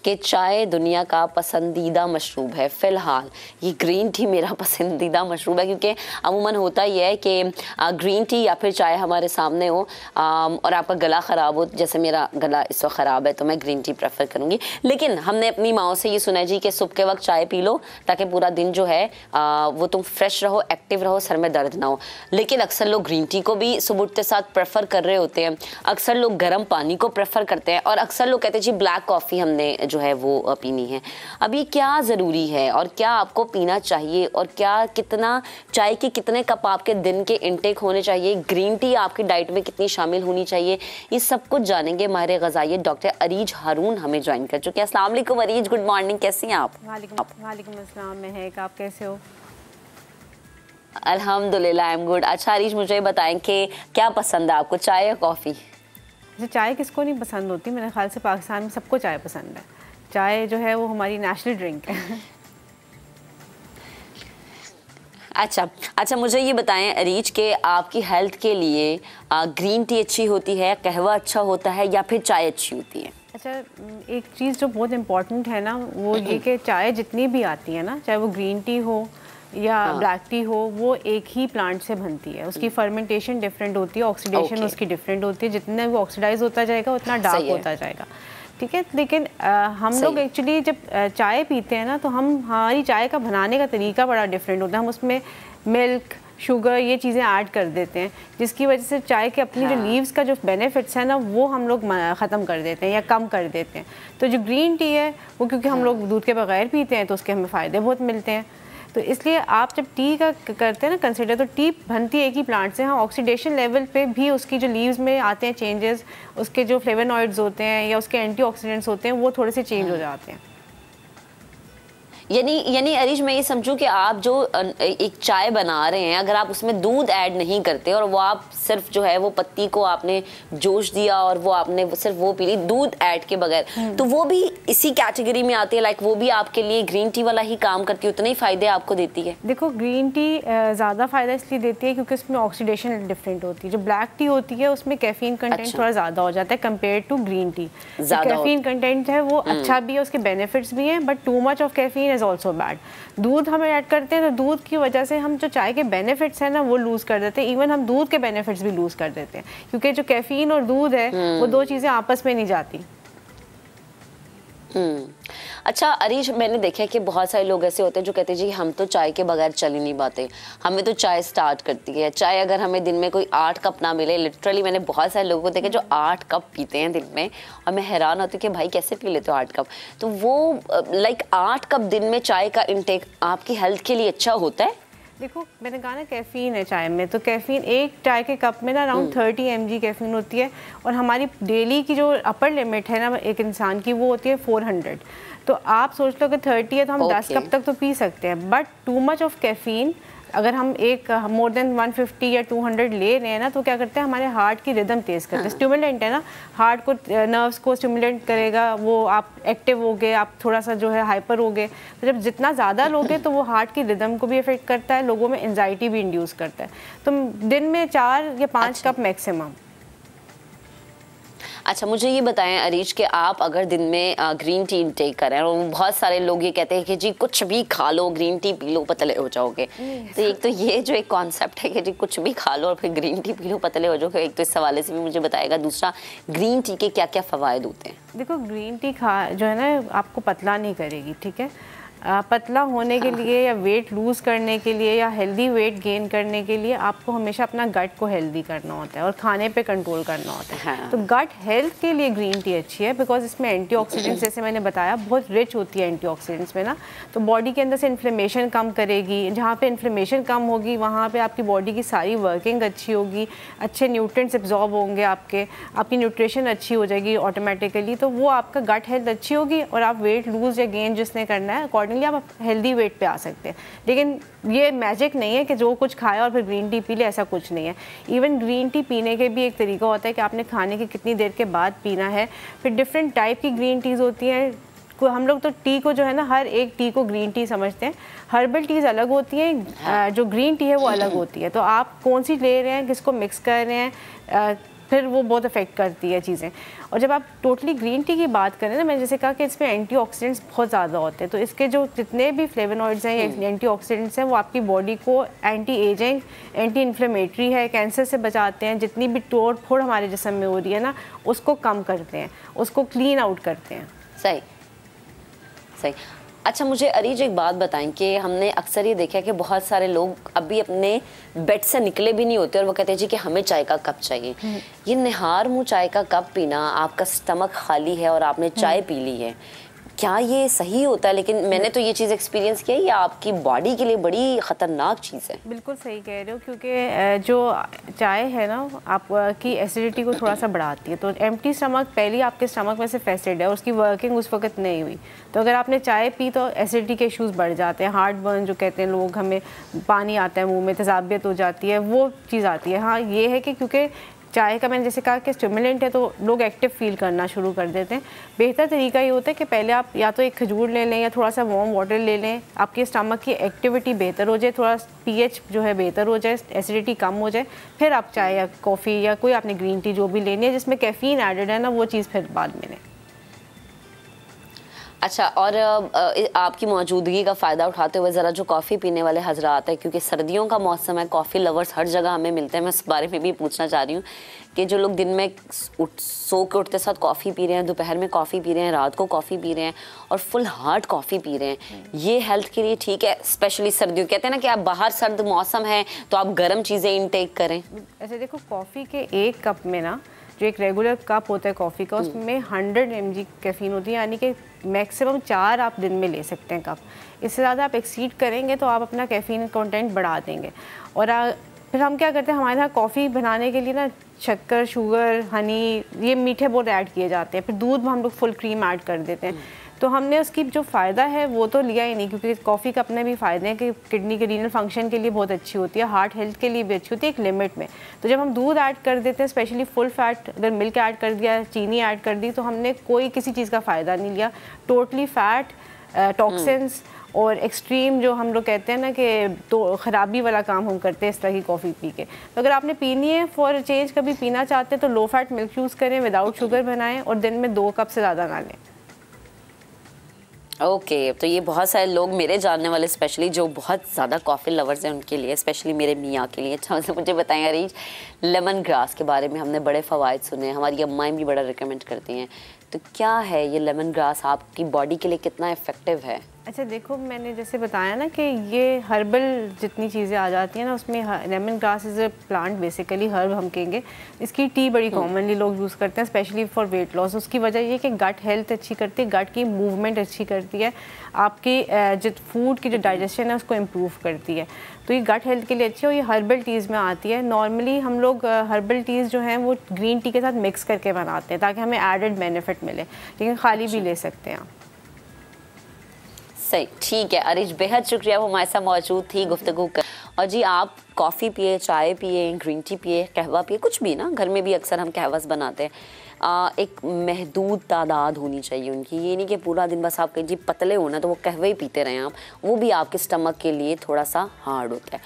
कि चाय दुनिया का पसंदीदा मशरूब है। फ़िलहाल ये ग्रीन टी मेरा पसंदीदा मशरूब है, क्योंकि अमूमन होता ही है कि ग्रीन टी या फिर चाय हमारे सामने हो और आपका गला ख़राब हो, जैसे मेरा गला इस वक्त ख़राब है तो मैं ग्रीन टी प्रेफर करूँगी। लेकिन हमने अपनी माओ से ये सुना है जी कि सुबह के वक्त चाय पी लो ताकि पूरा दिन जो है वो तुम फ्रेश रहो, एक्टिव रहो, सर में दर्द ना हो। लेकिन अक्सर लोग ग्रीन टी को भी सुबह उठते साथ प्रेफर कर रहे होते हैं, अक्सर लोग गर्म पानी को प्रेफर करते हैं और अक्सर लोग कहते हैं जी ब्लैक कॉफ़ी हमने जो है वो पीनी है। अब ये क्या ज़रूरी है और क्या आपको पीना चाहिए और क्या कितना चाय के कितने कप आपके दिन के इनटेक होने चाहिए, ग्रीन टी आपकी डाइट में कितनी शामिल होनी चाहिए, ये सब कुछ जानेंगे। माहिर ग़िज़ाइयत डॉक्टर अरीज हारून हमें ज्वाइन कर चुके हैं। अस्सलाम वालेकुम अरीज, गुड मॉर्निंग, कैसी हैं आप? वालेकुम अस्सलाम महक, आप कैसे हो? अल्हम्दुलिल्लाह आई एम गुड। अच्छा अरीज, मुझे बताएं कि क्या पसंद है आपको, चाय या कॉफ़ी? चाय किसको नहीं पसंद होती, मेरे ख्याल से पाकिस्तान में सबको चाय पसंद है। चाय जो है वो हमारी नेशनल ड्रिंक है। अच्छा मुझे ये बताएं अरीज के आपकी हेल्थ के लिए ग्रीन टी अच्छी होती है, कहवा अच्छा होता है या फिर चाय अच्छी होती है? अच्छा, एक चीज़ जो बहुत इम्पॉर्टेंट है ना वो ये कि चाय जितनी भी आती है ना, चाहे वो ग्रीन टी हो या ब्लैक टी हो, वो एक ही प्लांट से बनती है। उसकी फर्मेंटेशन डिफरेंट होती है, ऑक्सीडेशन उसकी डिफरेंट होती है। जितना वो ऑक्सीडाइज होता जाएगा उतना डार्क होता जाएगा, ठीक है। लेकिन हम लोग एक्चुअली जब चाय पीते हैं ना तो हमारी चाय का बनाने का तरीका बड़ा डिफरेंट होता है। हम उसमें मिल्क, शुगर, ये चीज़ें ऐड कर देते हैं, जिसकी वजह से चाय के अपनी जो लीव्स का जो बेनिफिट्स है ना वो हम लोग ख़त्म कर देते हैं या कम कर देते हैं। तो जो ग्रीन टी है वो क्योंकि हम लोग दूध के बगैर पीते हैं तो उसके हमें फ़ायदे बहुत मिलते हैं। तो इसलिए आप जब टी का करते हैं ना कंसिडर, तो टी बनती है एक ही प्लांट से। हाँ, ऑक्सीडेशन लेवल पे भी उसकी जो लीव्स में आते हैं चेंजेस, उसके जो फ्लेवोनॉइड्स होते हैं या उसके एंटीऑक्सीडेंट्स होते हैं वो थोड़े से चेंज हो जाते हैं। यानी अरीज मैं ये समझूं कि आप जो एक चाय बना रहे हैं, अगर आप उसमें दूध ऐड नहीं करते और वो आप सिर्फ जो है वो पत्ती को आपने जोश दिया और वो आपने सिर्फ वो पी ली दूध ऐड के बगैर, तो वो भी इसी कैटेगरी में आती है? लाइक वो भी आपके लिए ग्रीन टी वाला ही काम करती है, उतने ही फायदे आपको देती है? देखो, ग्रीन टी ज़्यादा फ़ायदा इसलिए देती है क्योंकि उसमें ऑक्सीडेशन डिफरेंट होती है। जो ब्लैक टी होती है उसमें कैफीन कंटेंट थोड़ा ज़्यादा हो जाता है compare to green tea. Caffeine content है वो अच्छा भी है, उसके बेनिफिट्स भी हैं, but too much of caffeine is also bad. दूध हम ऐड करते हैं तो दूध की वजह से हम जो चाय के बेनिफिट्स हैं ना वो लूज़ कर देते हैं। इवन हम दूध के बेनिफिट्स भी लूज़ कर देते हैं क्योंकि जो कैफीन और दूध है वो दो चीज़ें आपस में नहीं जाती। अच्छा अरीज, मैंने देखा है कि बहुत सारे लोग ऐसे होते हैं जो कहते हैं जी हम तो चाय के बगैर चल ही नहीं पाते, हमें तो चाय स्टार्ट करती है। चाय अगर हमें दिन में कोई 8 कप ना मिले, लिटरली मैंने बहुत सारे लोगों को देखा जो 8 कप पीते हैं दिन में, और मैं हैरान होती हूँ कि भाई कैसे पी लेते हो 8 कप। तो वो लाइक 8 कप दिन में चाय का इंटेक आपकी हेल्थ के लिए अच्छा होता है? देखो, मैंने कहा ना कैफ़ीन है चाय में, तो कैफ़ीन एक चाय के कप में ना अराउंड 30 mg कैफ़ीन होती है और हमारी डेली की जो अपर लिमिट है ना एक इंसान की वो होती है 400। तो आप सोच लो कि 30 है तो हम 10 कप तक तो पी सकते हैं, but too much of caffeine अगर हम एक मोर देन 150 या 200 ले रहे हैं ना तो क्या करते हैं हमारे हार्ट की रिदम तेज़ करते हैं। स्टिमुलेंट है ना, हार्ट को, नर्व्स को स्टिमुलेट करेगा, वो आप एक्टिव हो गए, आप थोड़ा सा जो है हाइपर हो गए। तो जब जितना ज़्यादा लोगे तो वो हार्ट की रिदम को भी अफेक्ट करता है, लोगों में एंजाइटी भी इंड्यूस करता है। तो दिन में 4 या 5 कप मैक्सिमम। अच्छा मुझे ये बताएं अरीज कि आप अगर दिन में ग्रीन टी इंटेक करें, और बहुत सारे लोग ये कहते हैं कि जी कुछ भी खा लो, ग्रीन टी पी लो, पतले हो जाओगे। तो एक तो ये जो एक कॉन्सेप्ट है कि जी कुछ भी खा लो और फिर ग्रीन टी पी लो, पतले हो जाओगे, एक तो इस हवाले से भी मुझे बताएगा। दूसरा, ग्रीन टी के क्या क्या फ़वाइद होते हैं? देखो, ग्रीन टी जो है ना आपको पतला नहीं करेगी, ठीक है। पतला होने के लिए या वेट लूज़ करने के लिए या हेल्दी वेट गेन करने के लिए आपको हमेशा अपना गट को हेल्दी करना होता है और खाने पे कंट्रोल करना होता है। तो गट हेल्थ के लिए ग्रीन टी अच्छी है बिकॉज इसमें एंटीऑक्सीडेंट्स, जैसे मैंने बताया, बहुत रिच होती है एंटीऑक्सीडेंट्स में ना। तो बॉडी के अंदर से इन्फ्लेमेशन कम करेगी, जहाँ पे इन्फ्लेमेशन कम होगी वहाँ पे आपकी बॉडी की सारी वर्किंग अच्छी होगी, अच्छे न्यूट्रिएंट्स एब्जॉर्ब होंगे, आपकी न्यूट्रिशन अच्छी हो जाएगी ऑटोमेटिकली। तो वो आपका गट हेल्थ अच्छी होगी और आप वेट लूज़ या गेन जिसने करना है आप हेल्दी वेट पे आ सकते हैं। लेकिन ये मैजिक नहीं है कि जो कुछ खाया और फिर ग्रीन टी पी ले, ऐसा कुछ नहीं है। इवन ग्रीन टी पीने के भी एक तरीका होता है कि आपने खाने के कितनी देर के बाद पीना है। फिर डिफरेंट टाइप की ग्रीन टीज़ होती हैं। हम लोग तो टी को जो है ना, हर एक टी को ग्रीन टी समझते हैं। हर्बल टीज़ अलग होती हैं, जो ग्रीन टी है वो अलग होती है। तो आप कौन सी ले रहे हैं, किसको मिक्स कर रहे हैं, फिर वो बहुत अफेक्ट करती है चीज़ें। और जब आप टोटली ग्रीन टी की बात करें ना, मैंने जैसे कहा कि इसमें एंटीऑक्सीडेंट्स बहुत ज़्यादा होते हैं, तो इसके जो जितने भी फ्लेवोनॉइड्स हैं या एंटीऑक्सीडेंट्स हैं वो आपकी बॉडी को एंटी एजिंग, एंटी इन्फ्लेमेटरी है, कैंसर से बचाते हैं, जितनी भी तोड़ फोड़ हमारे जिस्म में हो रही है ना उसको कम करते हैं, उसको क्लीन आउट करते हैं। सही सही। अच्छा, मुझे अरीज एक बात बताएं कि हमने अक्सर ये देखा है कि बहुत सारे लोग अभी अपने बेड से निकले भी नहीं होते और वो कहते हैं जी कि हमें चाय का कप चाहिए। ये निहार मुंह चाय का कप पीना, आपका स्टमक खाली है और आपने चाय पी ली है, क्या ये सही होता है? लेकिन मैंने तो ये चीज़ एक्सपीरियंस किया है, ये आपकी बॉडी के लिए बड़ी ख़तरनाक चीज़ है। बिल्कुल सही कह रहे हो, क्योंकि जो चाय है ना आपकी एसिडिटी को थोड़ा सा बढ़ाती है, तो एम्प्टी स्टमक पहले आपके स्टमक में सिर्फ एसिड है, उसकी वर्किंग उस वक्त नहीं हुई, तो अगर आपने चाय पी तो एसिडिटी के इश्यूज़ बढ़ जाते हैं, हार्ट बर्न जो कहते हैं लोग, हमें पानी आता है मुँह में, तेज़ाबियत हो जाती है, वो चीज़ आती है। हाँ ये है कि क्योंकि चाय का मैंने जैसे कहा कि स्टिमुलेंट है तो लोग एक्टिव फील करना शुरू कर देते हैं। बेहतर तरीका ये होता है कि पहले आप या तो एक खजूर ले लें या थोड़ा सा वार्म वाटर ले लें, आपके स्टमक की एक्टिविटी बेहतर हो जाए, थोड़ा पीएच जो है बेहतर हो जाए, एसिडिटी कम हो जाए, फिर आप चाय या कॉफ़ी या कोई आपने ग्रीन टी जो भी लेनी है जिसमें कैफ़ीन एडेड है ना, वो चीज़ फिर बाद में लें। अच्छा, और आपकी मौजूदगी का फ़ायदा उठाते हुए ज़रा जो कॉफ़ी पीने वाले हजरात हैं, क्योंकि सर्दियों का मौसम है, कॉफ़ी लवर्स हर जगह हमें मिलते हैं, मैं इस बारे में भी पूछना चाह रही हूँ कि जो लोग दिन में सो के उठते साथ कॉफ़ी पी रहे हैं, दोपहर में कॉफ़ी पी रहे हैं, रात को कॉफ़ी पी रहे हैं और फुल हार्ट कॉफ़ी पी रहे हैं, ये हेल्थ के लिए ठीक है? स्पेशली सर्दियों, कहते हैं ना कि आप बाहर सर्द मौसम है तो आप गर्म चीज़ें इनटेक करें। अच्छा देखो, कॉफ़ी के एक कप में ना, जो एक रेगुलर कप होता है कॉफ़ी का, उसमें 100 mg कैफ़ीन होती है, यानी कि मैक्सिमम 4 आप दिन में ले सकते हैं कप। इससे ज़्यादा आप एक्सीड करेंगे तो आप अपना कैफ़ीन कंटेंट बढ़ा देंगे। और फिर हम क्या करते हैं, हमारे यहाँ कॉफ़ी बनाने के लिए ना शक्कर, शुगर, हनी, ये मीठे बहुत ऐड किए जाते हैं, फिर दूध में हम लोग फुल क्रीम ऐड कर देते हैं। तो हमने उसकी जो फ़ायदा है वो तो लिया ही नहीं, क्योंकि कॉफ़ी का अपने भी फ़ायदे हैं कि किडनी के रीनल फंक्शन के लिए बहुत अच्छी होती है, हार्ट हेल्थ के लिए भी अच्छी होती है एक लिमिट में। तो जब हम दूध ऐड कर देते हैं, स्पेशली फुल फैट, अगर मिल्क ऐड कर दिया, चीनी ऐड कर दी, तो हमने कोई किसी चीज़ का फ़ायदा नहीं लिया। टोटली फैट, टॉक्सिन्स और एक्सट्रीम जो हम लोग कहते हैं ना कि तो ख़राबी वाला काम हम करते हैं इस तरह की कॉफ़ी पी के। तो अगर आपने पीनी है फॉर चेंज, कभी पीना चाहते हैं तो लो फैट मिल्क यूज़ करें, विदाउट शुगर बनाएं और दिन में 2 कप से ज़्यादा ना लें। ओके, तो ये बहुत सारे लोग मेरे जानने वाले, स्पेशली जो बहुत ज़्यादा कॉफ़ी लवर्स हैं उनके लिए, स्पेशली मेरे मियाँ के लिए। अच्छा, मुझे बताएं अरीज, लेमन ग्रास के बारे में हमने बड़े फ़वाइद सुने, हमारी अम्माएं भी बड़ा रिकमेंड करती हैं, तो क्या है ये लेमन ग्रास, आपकी बॉडी के लिए कितना इफ़ेक्टिव है? अच्छा देखो, मैंने जैसे बताया ना कि ये हर्बल जितनी चीज़ें आ जाती हैं ना, उसमें lemon grass is a plant, basically herb हम कहेंगे। इसकी टी बड़ी कॉमनली लोग यूज़ करते हैं, स्पेशली फॉर वेट लॉस। उसकी वजह ये कि गट हेल्थ अच्छी करती है, गट की मूवमेंट अच्छी करती है, आपकी जो फूड की जो डाइजेशन है उसको इम्प्रूव करती है, तो ये गट हेल्थ के लिए अच्छी है। और ये हर्बल टीज़ में आती है। नॉर्मली हम लोग हर्बल टीज़ जो हैं वो ग्रीन टी के साथ मिक्स करके बनाते हैं ताकि हमें एडेड बेनिफिट मिले, लेकिन खाली भी ले सकते हैं आप। सही, ठीक है अरीज, बेहद शुक्रिया वो हमारे साथ मौजूद थी गुफ्तगू कर। और जी, आप कॉफ़ी पिए, चाय पिए, ग्रीन टी पिए, कहवा पिए, कुछ भी ना, घर में भी अक्सर हम कहवस बनाते हैं, एक महदूद तादाद होनी चाहिए उनकी। ये नहीं कि पूरा दिन बस आप कहीं जी पतले होना तो वो कहवे ही पीते रहें आप, वो भी आपके स्टमक के लिए थोड़ा सा हार्ड होता है।